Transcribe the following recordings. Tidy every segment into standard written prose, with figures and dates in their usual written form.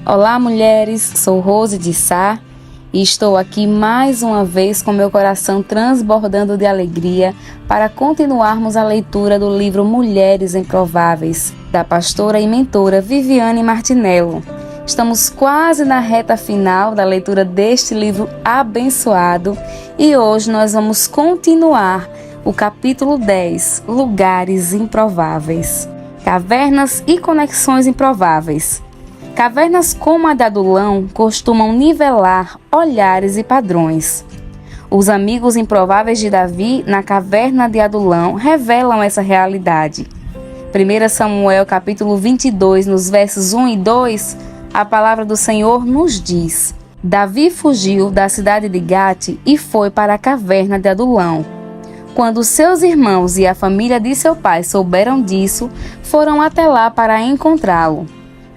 Olá, mulheres, sou Rose de Sá e estou aqui mais uma vez com meu coração transbordando de alegria para continuarmos a leitura do livro Mulheres Improváveis, da pastora e mentora Viviane Martinello. Estamos quase na reta final da leitura deste livro abençoado e hoje nós vamos continuar o capítulo 10, Lugares Improváveis. Cavernas e conexões improváveis. Cavernas como a de Adulão costumam nivelar olhares e padrões. Os amigos improváveis de Davi na caverna de Adulão revelam essa realidade. 1 Samuel capítulo 22, nos versos 1 e 2, a palavra do Senhor nos diz: Davi fugiu da cidade de Gate e foi para a caverna de Adulão. Quando seus irmãos e a família de seu pai souberam disso, foram até lá para encontrá-lo.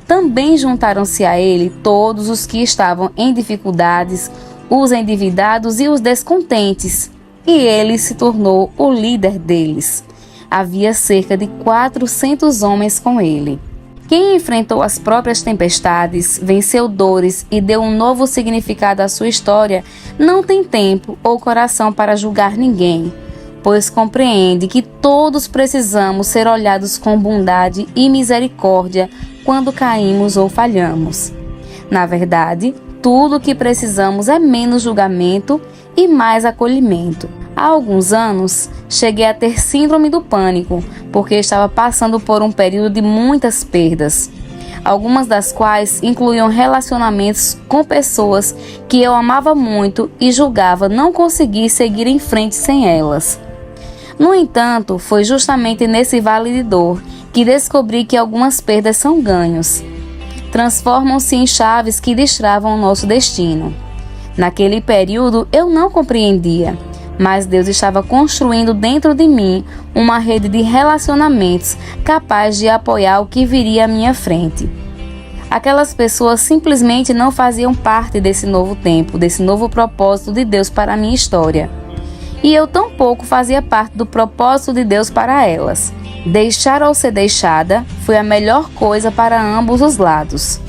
Também juntaram-se a ele todos os que estavam em dificuldades, os endividados e os descontentes, e ele se tornou o líder deles. Havia cerca de 400 homens com ele. Quem enfrentou as próprias tempestades, venceu dores e deu um novo significado à sua história, não tem tempo ou coração para julgar ninguém, pois compreende que todos precisamos ser olhados com bondade e misericórdia quando caímos ou falhamos. Na verdade, tudo o que precisamos é menos julgamento e mais acolhimento. Há alguns anos, cheguei a ter síndrome do pânico, porque estava passando por um período de muitas perdas, algumas das quais incluíam relacionamentos com pessoas que eu amava muito e julgava não conseguir seguir em frente sem elas. No entanto, foi justamente nesse vale de dor que descobri que algumas perdas são ganhos. Transformam-se em chaves que destravam o nosso destino. Naquele período eu não compreendia, mas Deus estava construindo dentro de mim uma rede de relacionamentos capaz de apoiar o que viria à minha frente. Aquelas pessoas simplesmente não faziam parte desse novo tempo, desse novo propósito de Deus para a minha história. E eu tampouco fazia parte do propósito de Deus para elas. Deixar ou ser deixada foi a melhor coisa para ambos os lados.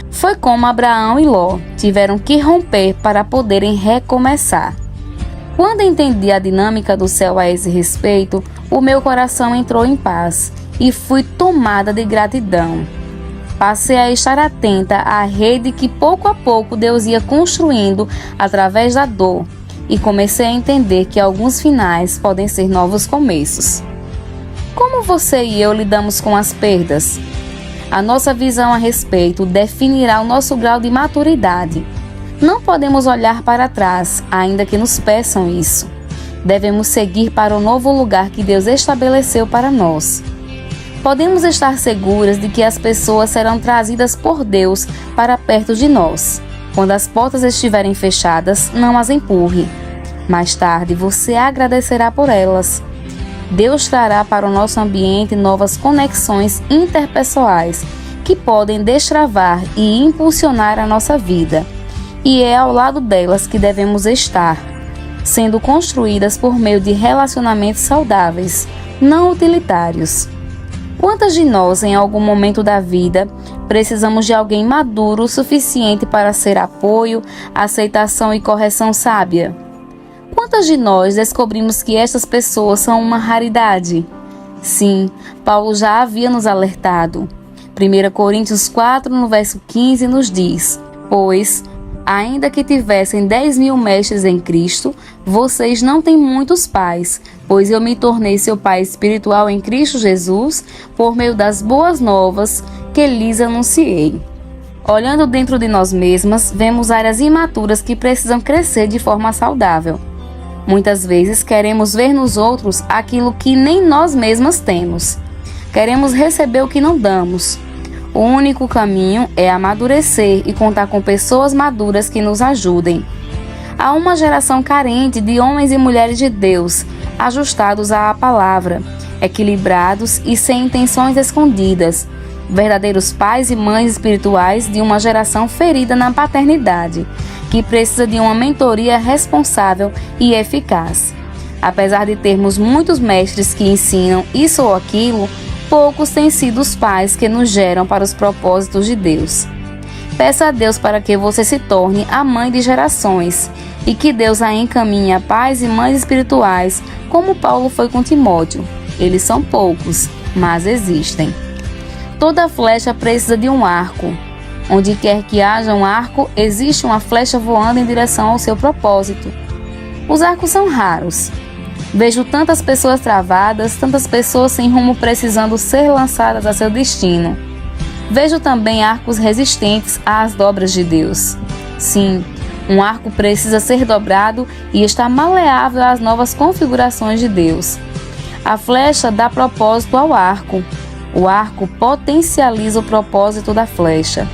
Foi como Abraão e Ló tiveram que romper para poderem recomeçar. Quando entendi a dinâmica do céu a esse respeito, o meu coração entrou em paz e fui tomada de gratidão. Passei a estar atenta à rede que pouco a pouco Deus ia construindo através da dor e comecei a entender que alguns finais podem ser novos começos. Como você e eu lidamos com as perdas? A nossa visão a respeito definirá o nosso grau de maturidade. Não podemos olhar para trás, ainda que nos peçam isso. Devemos seguir para o novo lugar que Deus estabeleceu para nós. Podemos estar seguras de que as pessoas serão trazidas por Deus para perto de nós. Quando as portas estiverem fechadas, não as empurre. Mais tarde, você agradecerá por elas. Deus trará para o nosso ambiente novas conexões interpessoais que podem destravar e impulsionar a nossa vida. E é ao lado delas que devemos estar, sendo construídas por meio de relacionamentos saudáveis, não utilitários. Quantas de nós, em algum momento da vida, precisamos de alguém maduro o suficiente para ser apoio, aceitação e correção sábia? Quantas de nós descobrimos que estas pessoas são uma raridade? Sim, Paulo já havia nos alertado. 1 Coríntios 4, no verso 15, nos diz: Pois, ainda que tivessem 10.000 mestres em Cristo, vocês não têm muitos pais, pois eu me tornei seu pai espiritual em Cristo Jesus, por meio das boas novas que lhes anunciei. Olhando dentro de nós mesmas, vemos áreas imaturas que precisam crescer de forma saudável. Muitas vezes queremos ver nos outros aquilo que nem nós mesmas temos. Queremos receber o que não damos. O único caminho é amadurecer e contar com pessoas maduras que nos ajudem. Há uma geração carente de homens e mulheres de Deus, ajustados à palavra, equilibrados e sem intenções escondidas, verdadeiros pais e mães espirituais de uma geração ferida na paternidade, que precisa de uma mentoria responsável e eficaz. Apesar de termos muitos mestres que ensinam isso ou aquilo, poucos têm sido os pais que nos geram para os propósitos de Deus. Peça a Deus para que você se torne a mãe de gerações e que Deus a encaminhe a pais e mães espirituais, como Paulo foi com Timóteo. Eles são poucos, mas existem. Toda flecha precisa de um arco. Onde quer que haja um arco, existe uma flecha voando em direção ao seu propósito. Os arcos são raros. Vejo tantas pessoas travadas, tantas pessoas sem rumo precisando ser lançadas a seu destino. Vejo também arcos resistentes às dobras de Deus. Sim, um arco precisa ser dobrado e está maleável às novas configurações de Deus. A flecha dá propósito ao arco. O arco potencializa o propósito da flecha.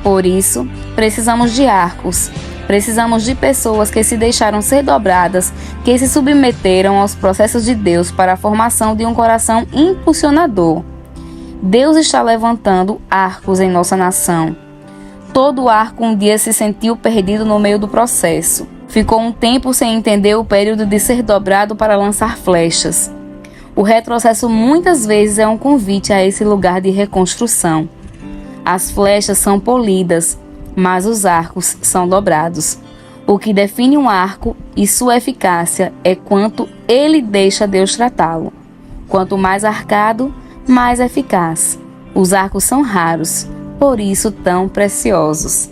Por isso, precisamos de arcos. Precisamos de pessoas que se deixaram ser dobradas, que se submeteram aos processos de Deus para a formação de um coração impulsionador. Deus está levantando arcos em nossa nação. Todo arco um dia se sentiu perdido no meio do processo. Ficou um tempo sem entender o período de ser dobrado para lançar flechas. O retrocesso muitas vezes é um convite a esse lugar de reconstrução. As flechas são polidas, mas os arcos são dobrados. O que define um arco e sua eficácia é quanto ele deixa Deus tratá-lo. Quanto mais arcado, mais eficaz. Os arcos são raros, por isso tão preciosos.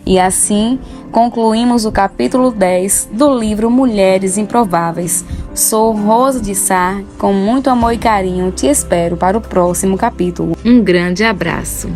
E assim, concluímos o capítulo 10 do livro Mulheres Improváveis. Sou Rosa de Sá, com muito amor e carinho te espero para o próximo capítulo. Um grande abraço.